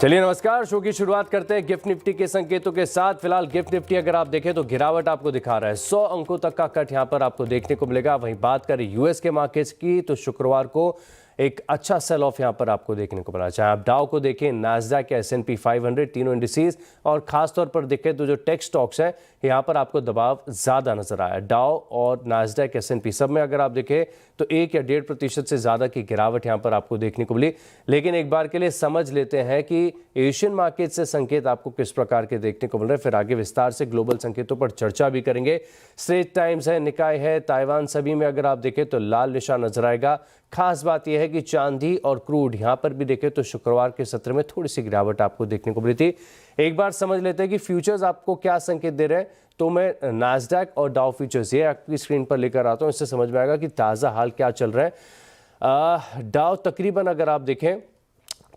चलिए नमस्कार, शो की शुरुआत करते हैं गिफ्ट निफ्टी के संकेतों के साथ। फिलहाल गिफ्ट निफ्टी अगर आप देखें तो गिरावट आपको दिखा रहा है, 100 अंकों तक का कट यहां पर आपको देखने को मिलेगा। वहीं बात करें यूएस के मार्केट्स की तो शुक्रवार को एक अच्छा सेल ऑफ यहां पर आपको देखने को मिला। चाहे आप डाउ को देखें, नास्डैक या S&P 500 तीनों इंडिसेस, और खासतौर पर देखें तो जो टेक स्टॉक्स हैं यहां पर आपको दबाव ज्यादा नजर आया। डाउ और नास्डैक S&P सब में अगर आप देखें तो 1 या 1.5% से ज्यादा की गिरावट यहां पर आपको देखने को मिली। लेकिन एक बार के लिए समझ लेते हैं कि एशियन मार्केट से संकेत आपको किस प्रकार के देखने को मिल रहे हैं, फिर आगे विस्तार से ग्लोबल संकेतों पर चर्चा भी करेंगे। स्ट्रेट टाइम्स है, निकाय है, ताइवान, सभी में अगर आप देखें तो लाल निशान नजर आएगा। खास बात यह है कि चांदी और क्रूड यहां पर भी देखें तो शुक्रवार के सत्र में थोड़ी सी गिरावट आपको देखने को मिली थी। एक बार समझ लेते हैं कि फ्यूचर्स आपको क्या संकेत दे रहे हैं। तो मैं नास्डैक और डाउ फ्यूचर्स ये आपकी स्क्रीन पर लेकर आता हूं, इससे समझ में आएगा कि ताजा हाल क्या चल रहा है। डाउ तकरीबन अगर आप देखें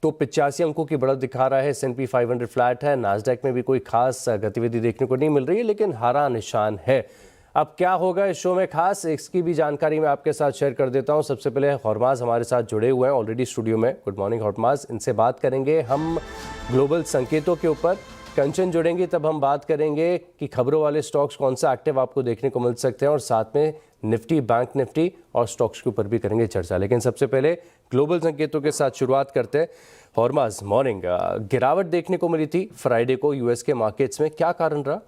तो 85 अंकों की बढ़त दिखा रहा है। S&P 500 फ्लैट है। नास्डैक में भी कोई खास गतिविधि देखने को नहीं मिल रही है, लेकिन हरा निशान है। अब क्या होगा इस शो में खास, इसकी भी जानकारी मैं आपके साथ शेयर कर देता हूं। सबसे पहले हॉर्माज हमारे साथ जुड़े हुए हैं ऑलरेडी स्टूडियो में। गुड मॉर्निंग हॉर्माज, इनसे बात करेंगे हम ग्लोबल संकेतों के ऊपर। कंचन जुड़ेंगे तब हम बात करेंगे कि खबरों वाले स्टॉक्स कौन सा एक्टिव आपको देखने को मिल सकते हैं, और साथ में निफ्टी, बैंक निफ्टी और स्टॉक्स के ऊपर भी करेंगे चर्चा। लेकिन सबसे पहले ग्लोबल संकेतों के साथ शुरुआत करते हैं। हॉर्माज, मॉर्निंग। गिरावट देखने को मिली थी फ्राइडे को यूएस के मार्केट्स में, क्या कारण रहा?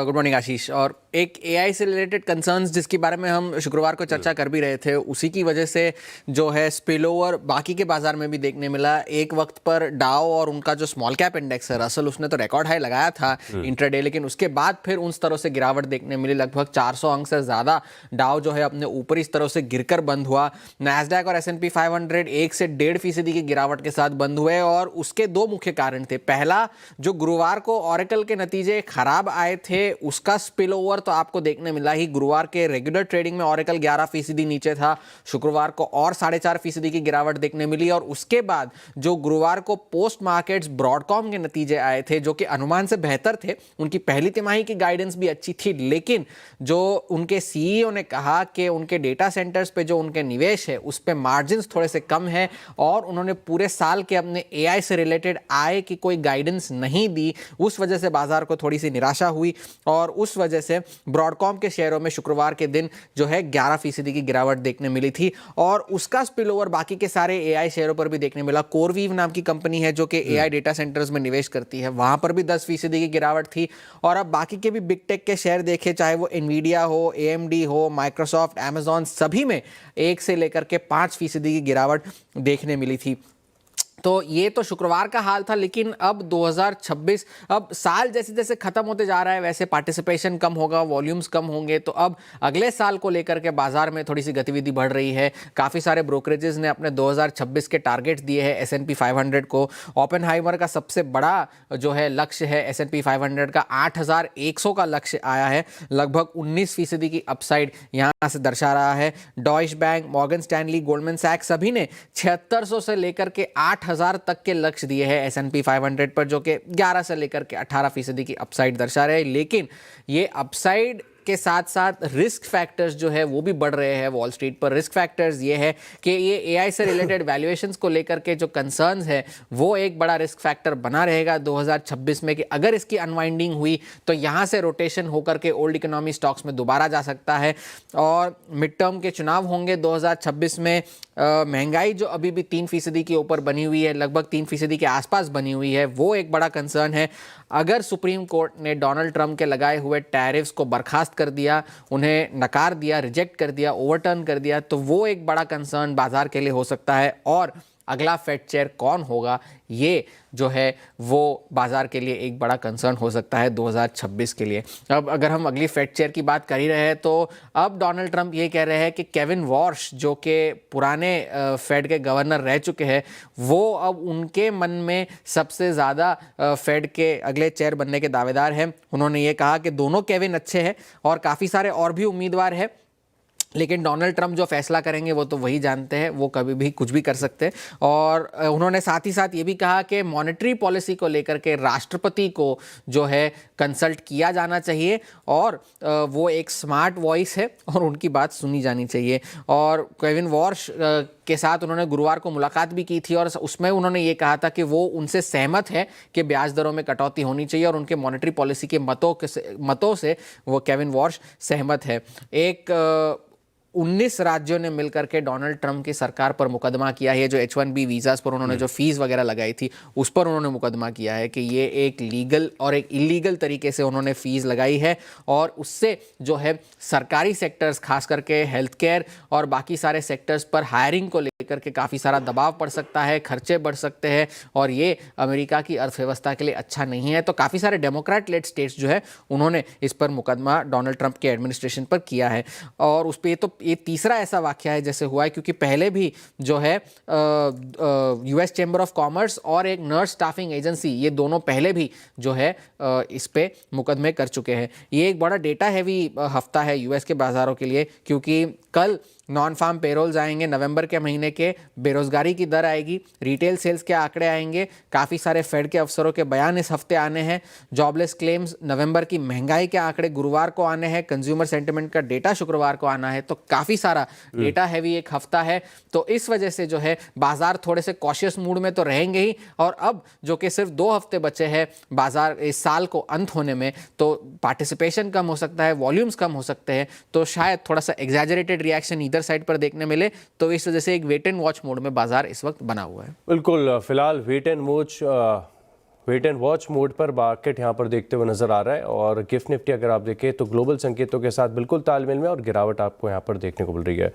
गुड मॉर्निंग आशीष। और एक एआई से रिलेटेड कंसर्न्स जिसके बारे में हम शुक्रवार को चर्चा कर भी रहे थे, उसी की वजह से जो है स्पिल ओवर बाकी के बाजार में भी देखने मिला। एक वक्त पर डाउ और उनका जो स्मॉल कैप इंडेक्स है रसल, उसने तो रिकॉर्ड हाई लगाया था इंट्राडे, लेकिन उसके बाद फिर उन स्तरों से गिरावट देखने मिली। लगभग 400 अंक से ज्यादा डाउ जो है अपने ऊपरी स्तरों से गिरकर बंद हुआ। नैस्डैक और S&P 500 1 से 1.5% की गिरावट के साथ बंद हुए, और उसके दो मुख्य कारण थे। पहला, जो गुरुवार को ऑरेकल के नतीजे खराब आए थे, उसका स्पिल ओवर तो आपको देखने मिला ही। गुरुवार के रेगुलर ट्रेडिंग में ऑरेकल 11% नीचे था, शुक्रवार को और 4.5% की गिरावट देखने मिली। और उसके बाद जो गुरुवार को पोस्ट मार्केट्स ब्रॉडकॉम के नतीजे आए थे, जो कि अनुमान से बेहतर थे, उनकी पहली तिमाही की गाइडेंस भी अच्छी थी, लेकिन जो उनके सीईओ ने कहा कि उनके डेटा सेंटर्स पे जो उनके निवेश है उस पे मार्जिन्स थोड़े से कम है, और उन्होंने पूरे साल के अपने एआई से रिलेटेड आय की कोई गाइडेंस नहीं दी। उस वजह से बाजार को थोड़ी सी निराशा हुई, और उस वजह से ब्रॉडकॉम के शेयरों में शुक्रवार के दिन जो है 11% की गिरावट देखने मिली थी, और उसका स्पिल ओवर बाकी के सारे एआई शेयरों पर भी देखने मिला। कोरवीव नाम की कंपनी है जो कि एआई डेटा सेंटर्स में निवेश करती है, वहां पर भी 10% की गिरावट थी। और अब बाकी के भी बिग टेक के शेयर देखे, चाहे वो एनवीडिया हो, AMD हो, माइक्रोसॉफ्ट, Amazon, सभी में 1 से लेकर के 5% की गिरावट देखने मिली थी। तो ये तो शुक्रवार का हाल था, लेकिन अब 2026, अब साल जैसे जैसे खत्म होते जा रहा है वैसे पार्टिसिपेशन कम होगा, वॉल्यूम्स कम होंगे, तो अब अगले साल को लेकर के बाजार में थोड़ी सी गतिविधि बढ़ रही है। काफ़ी सारे ब्रोकरेजेस ने अपने 2026 के टारगेट्स दिए हैं S&P 500 को। ओपेनहाइमर का सबसे बड़ा जो है लक्ष्य है S&P 500 का 8,100 का लक्ष्य आया है, लगभग 19% की अपसाइड यहाँ से दर्शा रहा है। Deutsche Bank, Morgan Stanley, Goldman सैक्स सभी ने 7600 से लेकर के 8,000 तक के लक्ष्य दिए हैं S&P 500 पर, जो कि 11 से लेकर के 18% की अपसाइड दर्शा रहे हैं। लेकिन ये अपसाइड के साथ साथ रिस्क फैक्टर्स जो है वो भी बढ़ रहे हैं वॉल स्ट्रीट पर। रिस्क फैक्टर्स ये है कि ये एआई से रिलेटेड वैल्यूएशंस को लेकर के जो कंसर्न्स है वो एक बड़ा रिस्क फैक्टर बना रहेगा 2026 में, कि अगर इसकी अनवाइंडिंग हुई तो यहाँ से रोटेशन होकर के ओल्ड इकोनॉमी स्टॉक्स में दोबारा जा सकता है। और मिड टर्म के चुनाव होंगे 2026 में। महंगाई जो अभी भी 3% के ऊपर बनी हुई है, लगभग 3% के आसपास बनी हुई है, वो एक बड़ा कंसर्न है। अगर सुप्रीम कोर्ट ने डोनाल्ड ट्रंप के लगाए हुए टैरिफ्स को बर्खास्त कर दिया, उन्हें नकार दिया, रिजेक्ट कर दिया, ओवरटर्न कर दिया, तो वो एक बड़ा कंसर्न बाजार के लिए हो सकता है। और अगला फेड चेयर कौन होगा, ये जो है वो बाजार के लिए एक बड़ा कंसर्न हो सकता है 2026 के लिए। अब अगर हम अगली फेड चेयर की बात कर ही रहे हैं, तो अब डोनाल्ड ट्रंप ये कह रहे हैं कि केविन वॉर्श, जो कि पुराने फेड के गवर्नर रह चुके हैं, वो अब उनके मन में सबसे ज़्यादा फेड के अगले चेयर बनने के दावेदार हैं। उन्होंने ये कहा कि दोनों केविन अच्छे हैं और काफ़ी सारे और भी उम्मीदवार हैं, लेकिन डोनाल्ड ट्रंप जो फैसला करेंगे वो तो वही जानते हैं, वो कभी भी कुछ भी कर सकते हैं। और उन्होंने साथ ही साथ ये भी कहा कि मॉनेटरी पॉलिसी को लेकर के राष्ट्रपति को जो है कंसल्ट किया जाना चाहिए और वो एक स्मार्ट वॉइस है और उनकी बात सुनी जानी चाहिए। और केविन वॉर्श के साथ उन्होंने गुरुवार को मुलाकात भी की थी और उसमें उन्होंने ये कहा था कि वो उनसे सहमत है कि ब्याज दरों में कटौती होनी चाहिए और उनके मॉनेटरी पॉलिसी के मतों से वो केविन वॉर्श सहमत है। 19 राज्यों ने मिलकर के डोनाल्ड ट्रंप की सरकार पर मुकदमा किया है। जो H1B वीज़ास पर उन्होंने जो फीस वगैरह लगाई थी उस पर उन्होंने मुकदमा किया है कि ये एक लीगल और एक इलीगल तरीके से उन्होंने फीस लगाई है और उससे जो है सरकारी सेक्टर्स खास करके हेल्थ केयर और बाकी सारे सेक्टर्स पर हायरिंग को लेकर के काफ़ी सारा दबाव पड़ सकता है, खर्चे बढ़ सकते हैं और ये अमेरिका की अर्थव्यवस्था के लिए अच्छा नहीं है। तो काफ़ी सारे डेमोक्रेट लेड स्टेट्स जो है उन्होंने इस पर मुकदमा डोनाल्ड ट्रंप के एडमिनिस्ट्रेशन पर किया है। और उस पर ये तीसरा ऐसा वाकया है जैसे हुआ है, क्योंकि पहले भी जो है US चैम्बर ऑफ कॉमर्स और एक नर्स स्टाफिंग एजेंसी, ये दोनों पहले भी जो है इस पे मुकदमे कर चुके हैं। ये एक बड़ा डेटा हैवी हफ्ता है US के बाजारों के लिए, क्योंकि कल नॉन फार्म पेरोल्स आएंगे, नवंबर के महीने के बेरोजगारी की दर आएगी, रिटेल सेल्स के आंकड़े आएंगे, काफ़ी सारे फेड के अफसरों के बयान इस हफ्ते आने हैं, जॉबलेस क्लेम्स, नवंबर की महंगाई के आंकड़े गुरुवार को आने हैं, कंज्यूमर सेंटिमेंट का डेटा शुक्रवार को आना है। तो काफ़ी सारा डेटा हैवी एक हफ्ता है। तो इस वजह से जो है बाजार थोड़े से कॉशियस मूड में तो रहेंगे ही। और अब जो कि सिर्फ 2 हफ्ते बचे हैं बाजार इस साल को अंत होने में, तो पार्टिसिपेशन कम हो सकता है, वॉल्यूम्स कम हो सकते हैं, तो शायद थोड़ा सा एग्जैजरेटेड रिएक्शन इधर साइड पर देखने मिले। तो इस वजह से एक वेट एंड वॉच मोड में बाजार इस वक्त बना हुआ है। बिल्कुल, फिलहाल वेट एंड वॉच मोड पर मार्केट यहाँ पर देखते हुए नजर आ रहा है और गिफ्ट निफ्टी अगर आप देखें तो ग्लोबल संकेतों के साथ बिल्कुल तालमेल में और गिरावट आपको यहाँ पर देखने को मिल रही है।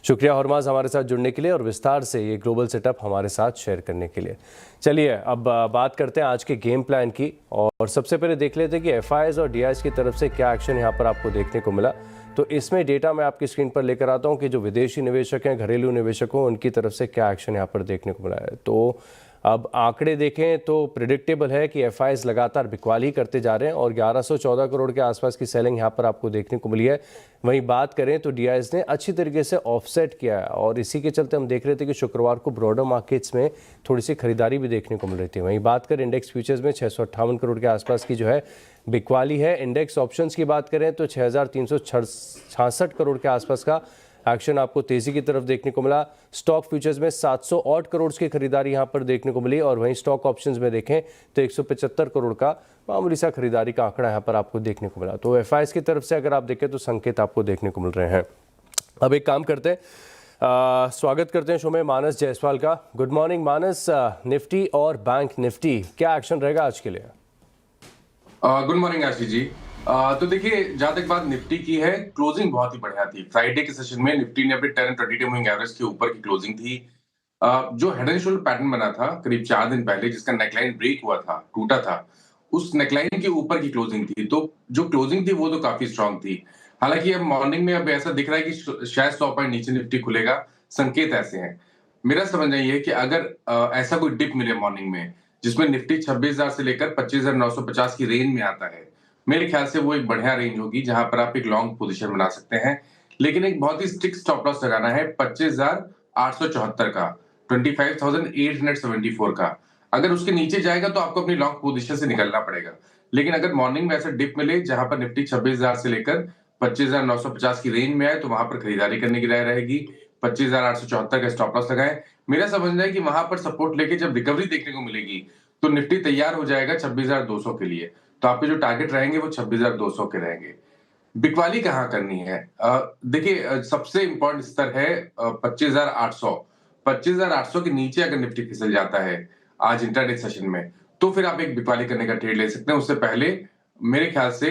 शुक्रिया हरमाज हमारे साथ जुड़ने के लिए और विस्तार से ये ग्लोबल सेटअप हमारे साथ शेयर करने के लिए। चलिए अब बात करते हैं आज के गेम प्लान की और सबसे पहले देख लेते हैं कि एफआईआईज और डीआईज की तरफ से क्या एक्शन यहाँ पर आपको देखने को मिला। तो इसमें डेटा मैं आपकी स्क्रीन पर लेकर आता हूँ कि जो विदेशी निवेशक हैं, घरेलू निवेशक हों, उनकी तरफ से क्या एक्शन यहाँ पर देखने को मिला है। तो अब आंकड़े देखें तो प्रिडिक्टेबल है कि एफआईआईज लगातार बिकवाली करते जा रहे हैं और 1114 करोड़ के आसपास की सेलिंग यहाँ पर आपको देखने को मिली है। वहीं बात करें तो डीआईज ने अच्छी तरीके से ऑफसेट किया है और इसी के चलते हम देख रहे थे कि शुक्रवार को ब्रॉडर मार्केट्स में थोड़ी सी खरीदारी भी देखने को मिल रही थी। वहीं बात करें इंडेक्स फ्यूचर्स में 658 करोड़ के आसपास की जो है बिकवाली है। इंडेक्स ऑप्शंस की बात करें तो 6366 करोड़ के आसपास का एक्शन आपको तेजी की तरफ देखने को मिला। स्टॉक फ्यूचर्स में 708 करोड़ की खरीदारी यहां पर देखने को मिली और वहीं स्टॉक ऑप्शंस में देखें तो 175 करोड़ का मामूली सा खरीदारी का आंकड़ा यहां पर आपको देखने को मिला। तो एफआईआईज की तरफ से अगर आप देखें तो संकेत आपको देखने को मिल रहे हैं। अब एक काम करते हैं, स्वागत करते हैं शो में मानस जायसवाल का। गुड मॉर्निंग मानस, निफ्टी और बैंक निफ्टी क्या एक्शन रहेगा आज के लिए? Good morning Ashish ji. तो देखिए, जहां तक बात निफ्टी की है, क्लोजिंग बहुत ही बढ़िया थी। फ्राइडे के सेशन में निफ्टी ने अपने 10 एंड 20 डे मूविंग एवरेज के ऊपर की क्लोजिंग थी। जो हेड एंड शोल्डर पैटर्न बना था करीब 4 दिन पहले, जिसका नेकलाइन ब्रेक हुआ था, टूटा था, उस नेकलाइन के ऊपर की क्लोजिंग थी। तो जो क्लोजिंग थी वो तो काफी स्ट्रांग थी। हालांकि अब मॉर्निंग में अब ऐसा दिख रहा है कि शायद 100 पॉइंट नीचे निफ्टी खुलेगा। संकेत ऐसे हैं। मेरा समझना ये है कि अगर ऐसा कोई डिप मिले मॉर्निंग में जिसमें निफ्टी 26,000 से लेकर 25,950 की रेंज में आता है, मेरे ख्याल से वो एक बढ़िया रेंज होगी जहां पर आप एक लॉन्ग पोजीशन बना सकते हैं। लेकिन एक बहुत ही स्ट्रिक्ट स्टॉप लॉस लगाना है 25,874 का, 25,874 का। अगर उसके नीचे जाएगा तो आपको अपनी लॉन्ग पोजीशन से निकलना पड़ेगा। लेकिन अगर मॉर्निंग में ऐसा डिप मिले जहां पर निफ्टी 26,000 से लेकर 25,950 की रेंज में आए तो वहां पर खरीदारी करने की राय रहेगी। 25,874 का स्टॉप लॉस लगाएं। मेरा समझना है कि वहां पर सपोर्ट लेके जब रिकवरी देखने को मिलेगी तो निफ्टी तैयार हो जाएगा 26,200 के लिए। तो आपके जो टारगेट रहेंगे वो 26,200 के रहेंगे। बिकवाली कहाँ करनी है? देखिए, सबसे इंपॉर्टेंट स्तर है 25,800। 25,800 के नीचे अगर निफ्टी फिसल जाता है आज इंटरडे सेशन में, तो फिर आप एक बिकवाली करने का ट्रेड ले सकते हैं। उससे पहले मेरे ख्याल से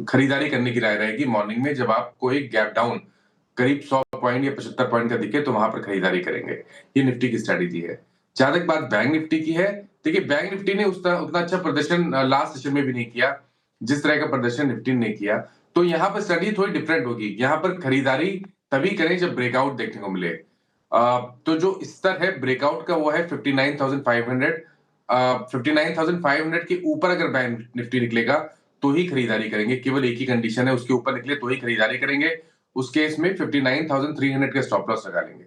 खरीदारी करने की राय रहेगी मॉर्निंग में, जब आपको एक गैप डाउन करीब 100 पॉइंट या 75 पॉइंट का दिखे तो वहां पर खरीदारी करेंगे। ये निफ्टी की स्ट्रेटेजी है। जहां तक बात बैंक निफ्टी की है, देखिए बैंक निफ्टी ने उतना अच्छा प्रदर्शन लास्ट सेशन में भी नहीं किया जिस तरह का प्रदर्शन निफ्टी ने किया। तो यहाँ पर स्ट्रेटेजी थोड़ी डिफरेंट होगी। यहाँ पर खरीदारी तभी करें जब ब्रेकआउट देखने को मिले। तो जो स्तर है ब्रेकआउट का वो है 59,500। 59,500 के ऊपर अगर बैंक निफ्टी निकलेगा तो ही खरीदारी करेंगे। केवल एक ही कंडीशन है, उसके ऊपर निकले तो ही खरीदारी करेंगे। उस केस में 59,300 का स्टॉप लॉस लगा लेंगे।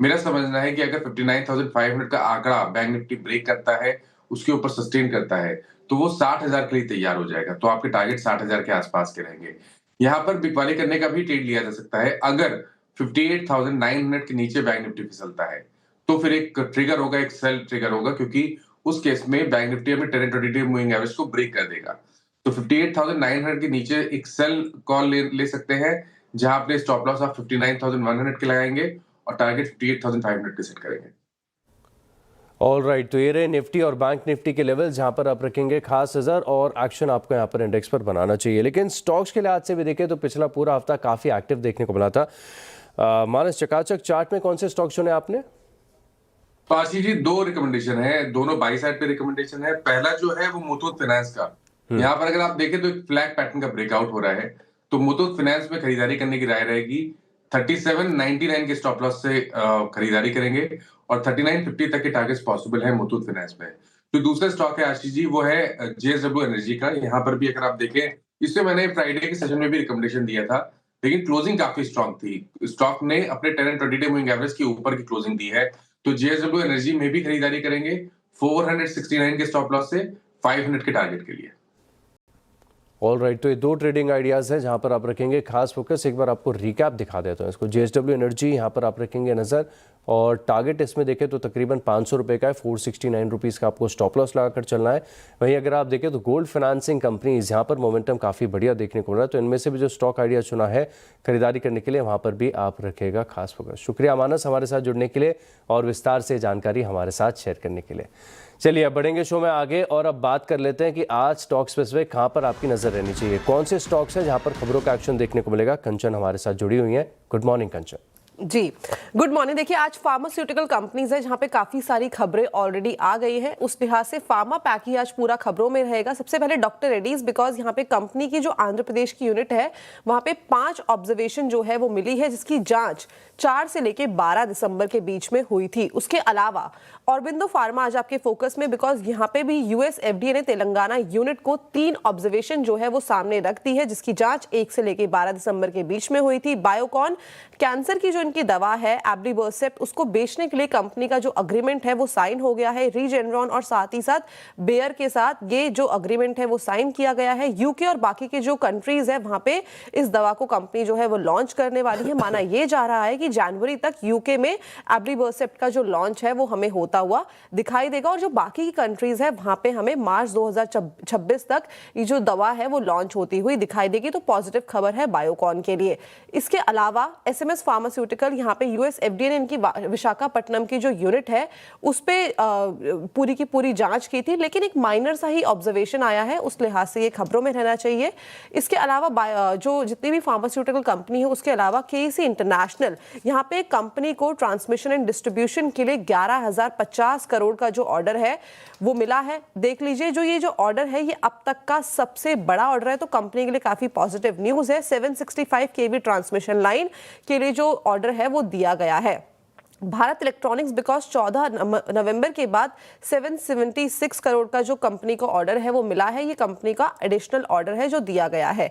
मेरा समझना है कि अगर 59,500 का आंकड़ा बैंक निफ्टी ब्रेक करता है, उसके ऊपर सस्टेन करता है, तो वो 60,000 के लिए तैयार हो जाएगा। तो आपके टारगेट 60,000 के आसपास के रहेंगे। यहाँ पर बिकवाली करने का भी ट्रेड लिया जा सकता है। अगर 58,900 के नीचे बैंक निफ्टी फिसलता है, तो फिर एक ट्रिगर होगा, एक सेल ट्रिगर होगा, क्योंकि उस केस में बैंक निफ्टी में 10 20 डे मूविंग एवरेज को ब्रेक कर देगा। तो 58,900 के नीचे एक सेल कॉल ले सकते हैं, जहां अपने स्टॉप लॉस आप 59,100 के लगाएंगे और टारगेट 58,500 के सेट करेंगे। ऑल राइट, तो ये रहे निफ्टी और बैंक निफ्टी के लेवल जहां पर आप रखेंगे खास नजर, और एक्शन आपको यहां पर इंडेक्स पर बनाना चाहिए। लेकिन स्टॉक्स के लिहाज से भी देखें तो पिछला पूरा हफ्ता काफी एक्टिव देखने को मिला था। मानस, चकाचक चार्ट में कौन से स्टॉक चुने आपने? तो आशीष जी, दो रिकमेंडेशन है, दोनों बाई साइड पे रिकमेंडेशन है। पहला जो है वो मुथूट फाइनेंस का। यहाँ पर अगर आप देखें तो एक फ्लैग पैटर्न का ब्रेकआउट हो रहा है, तो मुथूट फाइनेंस में खरीदारी करने की राय रहेगी। 37.99 के स्टॉप लॉस से खरीदारी करेंगे और 39.50 तक के टारगेट्स पॉसिबल है मुथूट फाइनेंस में। जो दूसरा स्टॉक है आशीष जी, वो है जेएसडब्ल्यू एनर्जी का। यहाँ पर भी अगर आप देखें, इससे मैंने फ्राइडे के सेशन में भी रिकमेंडेशन दिया था, लेकिन क्लोजिंग काफी स्ट्रांग थी। स्टॉक ने अपने 10 एंड 20 डे मूविंग एवरेज के ऊपर की क्लोजिंग दी है, तो जेएसडब्ल्यू एनर्जी में भी खरीदारी करेंगे 469 के स्टॉप लॉस से 500 के टारगेट के लिए। ऑल राइट, तो ये दो ट्रेडिंग आइडियाज़ हैं जहां पर आप रखेंगे खास फोकस। एक बार आपको रिकैप दिखा देता हूँ इसको। जेएसडब्ल्यू एनर्जी यहाँ पर आप रखेंगे नज़र, और टारगेट इसमें देखें तो तकरीबन 500 रुपये का है। 469 रुपीज़ का आपको स्टॉप लॉस लगाकर चलना है। वहीं अगर आप देखें तो गोल्ड फाइनेंसिंग कंपनीज, यहाँ पर मोमेंटम काफ़ी बढ़िया देखने को मिल रहा है, तो इनमें से भी जो स्टॉक आइडिया चुना है खरीदारी करने के लिए, वहाँ पर भी आप रखेगा खास फोकस। शुक्रिया मानस हमारे साथ जुड़ने के लिए और विस्तार से जानकारी हमारे साथ शेयर करने के लिए। चलिए अब बढ़ेंगे शो में आगे और अब बात कर लेते हैं कि आज स्टॉक स्पेसिफिक कहां पर आपकी नजर रहनी चाहिए, कौन से स्टॉक्स हैं जहां पर खबरों का एक्शन देखने को मिलेगा। कंचन हमारे साथ जुड़ी हुई हैं। गुड मॉर्निंग कंचन। जी गुड मॉर्निंग। देखिए, आज फार्मास्यूटिकल कंपनीज है जहां पे काफी सारी खबरें ऑलरेडी आ गई हैं। उस लिहाज से फार्मा पैक ही आज पूरा खबरों में रहेगा। सबसे पहले डॉक्टर रेड्डीज, बिकॉज यहाँ पे कंपनी की जो आंध्र प्रदेश की यूनिट है वहां पे 5 ऑब्जर्वेशन जो है वो मिली है, जिसकी जांच 4 से लेके 12 दिसंबर के बीच में हुई थी। उसके अलावा ऑरबिंदो फार्मा आज आपके फोकस में, बिकॉज यहाँ पे भी यूएस एफडीए ने तेलंगाना यूनिट को 3 ऑब्जर्वेशन जो है वो सामने रख दी है, जिसकी जांच 1 से लेके 12 दिसंबर के बीच में हुई थी। बायोकॉन कैंसर की जो इनकी दवा है एब्रीबर्सेप्ट, उसको बेचने के लिए कंपनी का जो अग्रीमेंट है वो साइन हो गया है। रीजेनरॉन और साथ ही साथ बेयर के साथ ये जो अग्रीमेंट है वो साइन किया गया है। यूके और बाकी के जो कंट्रीज है वहां पे इस दवा को कंपनी जो है वो लॉन्च करने वाली है। माना ये जा रहा है कि जनवरी तक यूके में एब्रीबर्सेप्ट का जो लॉन्च है वो हमें होता हुआ दिखाई देगा, और जो बाकी की कंट्रीज है वहां पे हमें मार्च 2026 तक ये जो दवा है वो लॉन्च होती हुई दिखाई देगी। तो पॉजिटिव खबर है बायोकॉन के लिए। इसके अलावा एसएमएस फार्मास्यूटिकल, यहाँ पे यूएस एफडीए ने इनकी विशाखापट्टनम की जो यूनिट है उस पे पूरी की पूरी जांच की थी, लेकिन एक माइनर सा ही ऑब्जर्वेशन आया है, उस लिहाज से ये खबरों में रहना चाहिए। इसके अलावा जो जितनी भी फार्मास्यूटिकल कंपनी है उसके अलावा केसी इंटरनेशनल, यहाँ पे कंपनी को ट्रांसमिशन एंड डिस्ट्रीब्यूशन के लिए 11,050 करोड़ का जो ऑर्डर है वो मिला है। देख लीजिए, जो ये जो ऑर्डर है ये अब तक का सबसे बड़ा ऑर्डर है, तो कंपनी के लिए काफी पॉजिटिव न्यूज है। 765 केवी ट्रांसमिशन लाइन के लिए जो ऑर्डर है वो दिया गया है। भारत इलेक्ट्रॉनिक्स, बिकॉज 14 नवंबर के बाद 776 करोड़ का जो कंपनी को ऑर्डर है वो मिला है, ये कंपनी का एडिशनल ऑर्डर है जो दिया गया है।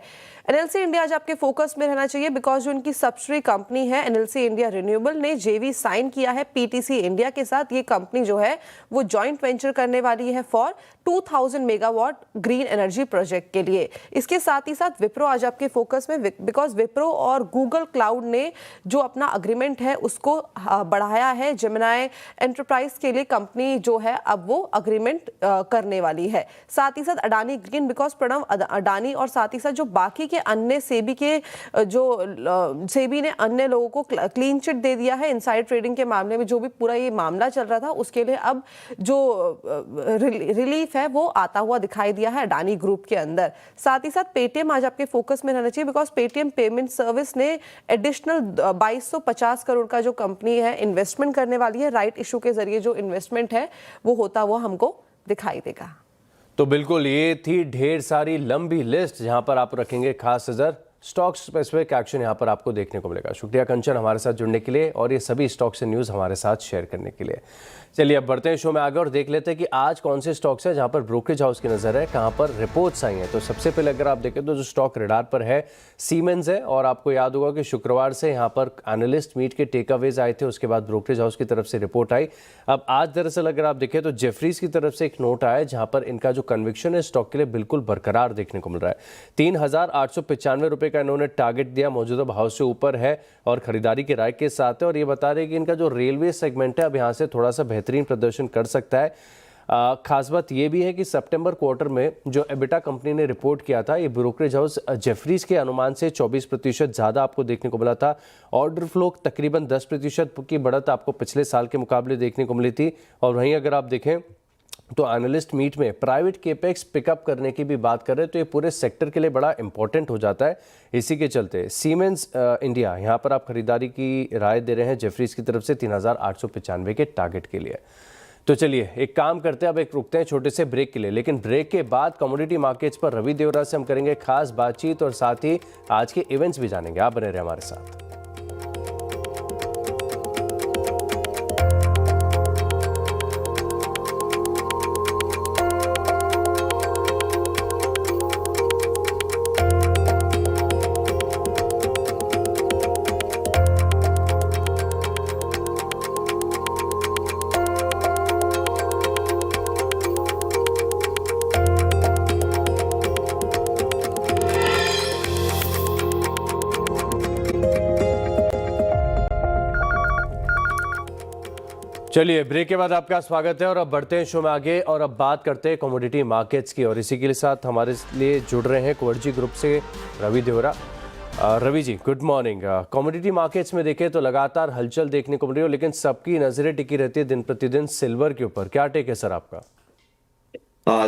एनएलसी इंडिया आज आपके फोकस में रहना चाहिए, बिकॉज जो इनकी सब्सिडरी कंपनी है एनएलसी इंडिया रिन्यूएबल ने जेवी साइन किया है पीटीसी इंडिया के साथ। ये कंपनी जो है वो जॉइंट वेंचर करने वाली है for 2000 megawatt green energy project के लिए। इसके साथ ही साथ विप्रो आज आपके फोकस में, बिकॉज विप्रो और गूगल क्लाउड ने जो अपना अग्रीमेंट है उसको बढ़ाया है। जेमिनाई एंटरप्राइज के लिए कंपनी जो है अब वो अग्रीमेंट करने वाली है। साथ ही साथ अडानी ग्रीन, बिकॉज प्रणव अडानी और साथ ही साथ जो बाकी के अन्य सेबी के जो सेबी ने अन्य लोगों को क्लीन चिट दे दिया है इनसाइड ट्रेडिंग के मामले में। जो भी पूरा ये मामला चल रहा था उसके लिए अब जो रिलीफ है वो आता हुआ दिखाई दिया है अडानी ग्रुप के अंदर। साथ ही साथ पेटीएम आज आपके फोकस में रहना चाहिए, बिकॉज पेटीएम पेमेंट सर्विस ने एडिशनल 2250 करोड़ का जो कंपनी है इन्वेस्टमेंट करने वाली है। राइट इशू के जरिए जो इन्वेस्टमेंट है वो होता हुआ हमको दिखाई देगा। तो बिल्कुल ये थी ढेर सारी लंबी लिस्ट जहां पर आप रखेंगे खास नजर। स्टॉक स्पेसिफिक एक्शन यहाँ पर आपको देखने को मिलेगा। शुक्रिया कंचन हमारे साथ जुड़ने के लिए और ये सभी स्टॉक्स से न्यूज़ हमारे साथ शेयर करने के लिए। चलिए अब बढ़ते हैं शो में आगे और देख लेते हैं कि आज कौन से स्टॉक्स हैं जहाँ पर ब्रोकरेज हाउस की नज़र है, कहाँ पर रिपोर्ट्स आई हैं। तो सबसे पहले अगर आप देखें तो जो स्टॉक रडार पर है सीमेंस है, और आपको याद होगा कि शुक्रवार से यहाँ पर एनालिस्ट मीट के टेक अवेज आए थे, उसके बाद ब्रोकरेज हाउस की तरफ से रिपोर्ट आई। अब आज दरअसल अगर आप देखें तो जेफरीज की तरफ से एक नोट आया जहाँ पर इनका जो कन्विक्शन है स्टॉक के लिए बिल्कुल बरकरार देखने को मिल रहा है। 3,895 रुपये का इन्होंने टारगेट दिया, मौजूदा भाव से ऊपर है और खरीदारी की राय के साथ है। और ये बता रहे हैं कि इनका जो रेलवे सेगमेंट है अब यहाँ से थोड़ा सा बेहतरीन प्रदर्शन कर सकता है। खास बात यह भी है कि सितंबर क्वार्टर में जो एबिटा कंपनी ने रिपोर्ट किया था, ये ब्रोकरेज हाउस जेफरीज के अनुमान से 24% ज़्यादा आपको देखने को मिला था। ऑर्डर फ्लो तकरीबन 10% की बढ़त आपको पिछले साल के मुकाबले देखने को मिली थी। और वहीं अगर आप देखें तो एनालिस्ट मीट में प्राइवेट केपेक्स पिकअप करने की भी बात कर रहे हैं, तो ये पूरे सेक्टर के लिए बड़ा इंपॉर्टेंट हो जाता है। इसी के चलते सीमेंस इंडिया यहाँ पर आप खरीदारी की राय दे रहे हैं जेफरीज की तरफ से 3,895 के टारगेट के लिए। तो चलिए एक काम करते हैं, अब एक रुकते हैं छोटे से ब्रेक के लिए, लेकिन ब्रेक के बाद कमोडिटी मार्केट्स पर रवि देवरा से हम करेंगे खास बातचीत और साथ ही आज के इवेंट्स भी जानेंगे। आप बने रहे हमारे साथ। चलिए ब्रेक के बाद आपका स्वागत है और अब बढ़ते हैं शो में आगे और अब बात करते हैं कमोडिटी मार्केट्स की। और इसी के साथ हमारे लिए जुड़ रहे हैं कोवर्जी ग्रुप से रवि देवरा। Ravi ji good morning. Commodity markets में देखें तो लगातार हलचल देखने को मिल रही है, लेकिन सबकी नजरें टिकी रहती है दिन प्रतिदिन सिल्वर के ऊपर। क्या टेक है सर आपका?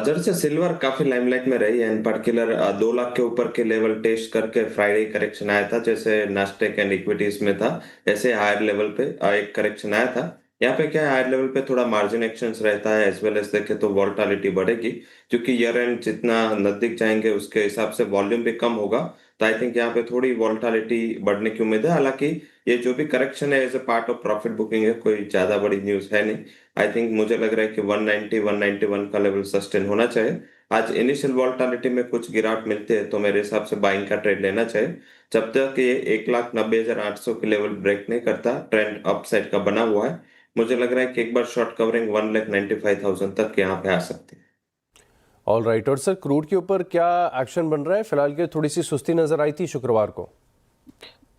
जैसे सिल्वर काफी लाइमलाइट में रही है, इन पर्टिकुलर 2 लाख के ऊपर के लेवल टेस्ट करके फ्राइडे करेक्शन आया था, जैसे नास्टेक एंड इक्विटीज में था, ऐसे हायर लेवल पे एक करेक्शन आया था। यहाँ पे क्या है, हायर लेवल पे थोड़ा मार्जिन एक्शंस रहता है, एज वेल एज देखे तो वॉलेटिलिटी बढ़ेगी, क्योंकि ईयर एंड जितना नजदीक जाएंगे उसके हिसाब से वॉल्यूम भी कम होगा। तो आई थिंक यहाँ पे थोड़ी वॉलेटिलिटी बढ़ने की उम्मीद है। हालांकि ये जो भी करेक्शन है as a part of profit booking है, कोई ज्यादा बड़ी न्यूज है नहीं। आई थिंक मुझे लग रहा है कि 190 191 का लेवल सस्टेन होना चाहिए। आज इनिशियल वॉलेटिलिटी में कुछ गिरावट मिलती है तो मेरे हिसाब से बाइंग का ट्रेड लेना चाहिए। जब तक ये 1,90,800 के लेवल ब्रेक नहीं करता, ट्रेंड अपसाइड का बना हुआ है, मुझे लग रहा है कि एक बार शॉर्ट कवरिंग 1,95,000 तक यहाँ पे आ सकती है। All right. और सर क्रूड के ऊपर क्या एक्शन बन रहा है? फिलहाल के थोड़ी सी सुस्ती नजर आई थी शुक्रवार को।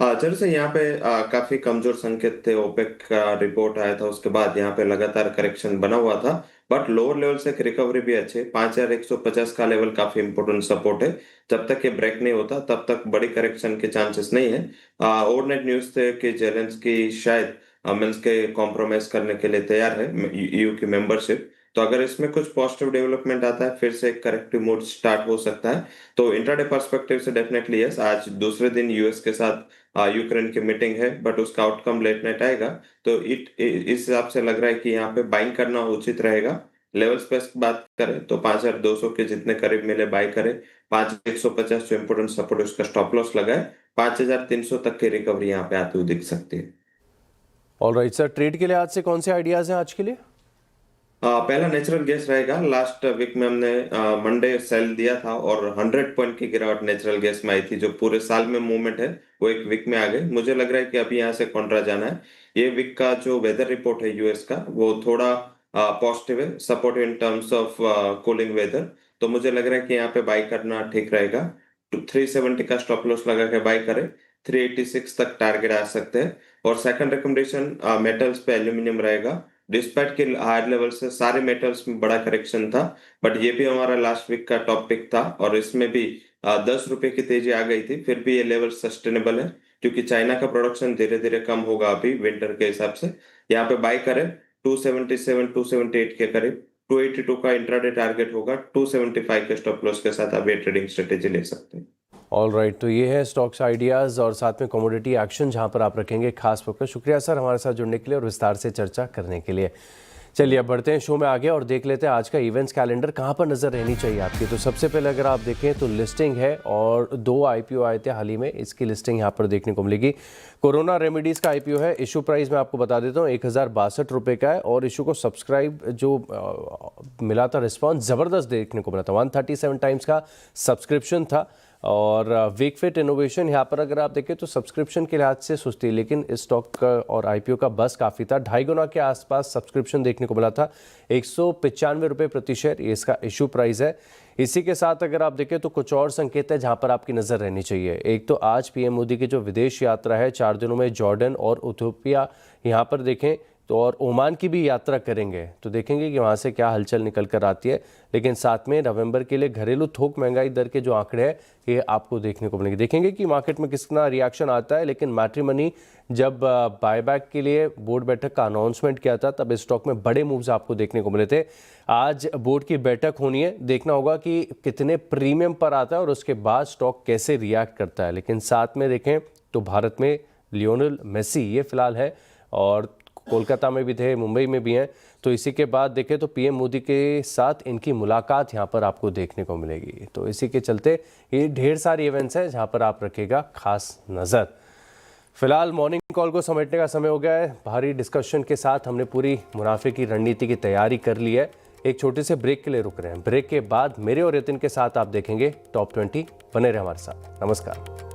जब से यहाँ पे काफी कमजोर संकेत थे, ओपेक का रिपोर्ट आया था, उसके बाद यहाँ पे लगातार करेक्शन बना हुआ था, बट लोअर लेवल से रिकवरी भी अच्छे। 5,150 का लेवल काफी इंपोर्टेंट सपोर्ट है। जब तक ये ब्रेक नहीं होता तब तक बड़ी करेक्शन के चांसेस नहीं है। ओवरनाइट न्यूज थे कि जेलेंस्की शायद मिन्स्क के कॉम्प्रोमाइज करने के लिए तैयार है, ईयू की मेंबरशिप। तो अगर इसमें कुछ पॉजिटिव डेवलपमेंट आता है, फिर से एक करेक्टिव मूड स्टार्ट हो सकता है। तो इंट्राडे पर्सपेक्टिव से डेफिनेटली यस। आज दूसरे दिन यूएस के साथ यूक्रेन की मीटिंग है, बट उसका आउटकम लेट नाइट आएगा, तो इस हिसाब से लग रहा है कि यहाँ पे बाइंग करना उचित रहेगा। लेवल्स पे बात करें तो 5,200 के जितने करीब मिले बाय करें। 5,150 जो इंपोर्टेंट सपोर्ट उसका स्टॉप लॉस लगाए। 5,300 तक की रिकवरी यहाँ पे आती हुई दिख सकती है। ऑल राइट सर, ट्रेड के लिए आज से कौन से आइडियाज हैं आज के लिए? पहला नेचुरल गैस रहेगा। लास्ट वीक में हमने मंडे सेल दिया था और 100 पॉइंट की गिरावट नेचुरल गैस में आई थी। जो पूरे साल में मूवमेंट है वो एक वीक में आ गई। मुझे लग रहा है कि अभी यहाँ से कॉन्ट्रा जाना है। ये वीक का जो वेदर रिपोर्ट है यूएस का, वो थोड़ा पॉजिटिव है, supportive in terms of cooling weather. तो मुझे लग रहा है कि यहाँ पे बाय करना ठीक रहेगा। 370 का स्टॉप लॉस लगा के बाय करें। 386 तक टारगेट आ सकते हैं। और सेकंड रिकमेंडेशन मेटल्स पे एल्यूमिनियम रहेगा। डिस्पैट के हायर लेवल से सारे मेटल्स में बड़ा करेक्शन था, बट ये भी हमारा लास्ट वीक का टॉपिक था और इसमें भी 10 रुपए की तेजी आ गई थी। फिर भी ये लेवल सस्टेनेबल है, क्योंकि चाइना का प्रोडक्शन धीरे धीरे कम होगा अभी विंटर के हिसाब से। यहाँ पे बाय करें 277 278 के करीब। 282 का इंट्राडे टारगेट होगा। 275 के स्टॉप लॉस के साथ आप ये ट्रेडिंग स्ट्रेटेजी ले सकते हैं। ऑल राइट, तो ये है स्टॉक्स आइडियाज़ और साथ में कमोडिटी एक्शन जहां पर आप रखेंगे खास फोकस। शुक्रिया सर हमारे साथ जुड़ने के लिए और विस्तार से चर्चा करने के लिए। चलिए अब बढ़ते हैं शो में आगे और देख लेते हैं आज का इवेंट्स कैलेंडर कहाँ पर नजर रहनी चाहिए आपकी। तो सबसे पहले अगर आप देखें तो लिस्टिंग है और 2 आईपीओ आए थे हाल ही में, इसकी लिस्टिंग यहाँ पर देखने को मिलेगी। कोरोना रेमेडीज का आईपीओ है, इशू प्राइस मैं आपको बता देता हूँ 1062 रुपये का है और इशू को सब्सक्राइब जो मिला था रिस्पॉन्स ज़बरदस्त देखने को मिला था, 137 टाइम्स का सब्सक्रिप्शन था। और वीकफिट इनोवेशन यहाँ पर अगर आप देखें तो सब्सक्रिप्शन के लिहाज से सुस्ती, लेकिन इस स्टॉक और आईपीओ का बस काफ़ी था, 2.5 गुना के आसपास सब्सक्रिप्शन देखने को मिला था, 195 रुपये प्रति शेयर ये इसका इशू प्राइस है। इसी के साथ अगर आप देखें तो कुछ और संकेत है जहां पर आपकी नज़र रहनी चाहिए। एक तो आज पीएम मोदी की जो विदेश यात्रा है 4 दिनों में जॉर्डन और इथियोपिया यहाँ पर देखें तो और ओमान की भी यात्रा करेंगे, तो देखेंगे कि वहाँ से क्या हलचल निकल कर आती है। लेकिन साथ में नवंबर के लिए घरेलू थोक महंगाई दर के जो आंकड़े हैं ये आपको देखने को मिलेंगे। देखेंगे कि मार्केट में कितना रिएक्शन आता है। लेकिन मैट्रिमनी जब बायबैक के लिए बोर्ड बैठक का अनाउंसमेंट किया था तब इस स्टॉक में बड़े मूव्स आपको देखने को मिले थे। आज बोर्ड की बैठक होनी है, देखना होगा कि कितने प्रीमियम पर आता है और उसके बाद स्टॉक कैसे रिएक्ट करता है। लेकिन साथ में देखें तो भारत में लियोनेल मेसी ये फिलहाल है और कोलकाता में भी थे, मुंबई में भी हैं। तो इसी के बाद देखें तो पीएम मोदी के साथ इनकी मुलाकात यहाँ पर आपको देखने को मिलेगी। तो इसी के चलते ये ढेर सारे इवेंट्स हैं जहाँ पर आप रखिएगा खास नज़र। फिलहाल मॉर्निंग कॉल को समेटने का समय हो गया है। भारी डिस्कशन के साथ हमने पूरी मुनाफे की रणनीति की तैयारी कर ली है। एक छोटे से ब्रेक के लिए रुक रहे हैं। ब्रेक के बाद मेरे और यतिन के साथ आप देखेंगे टॉप 20। बने रहे हमारे साथ। नमस्कार।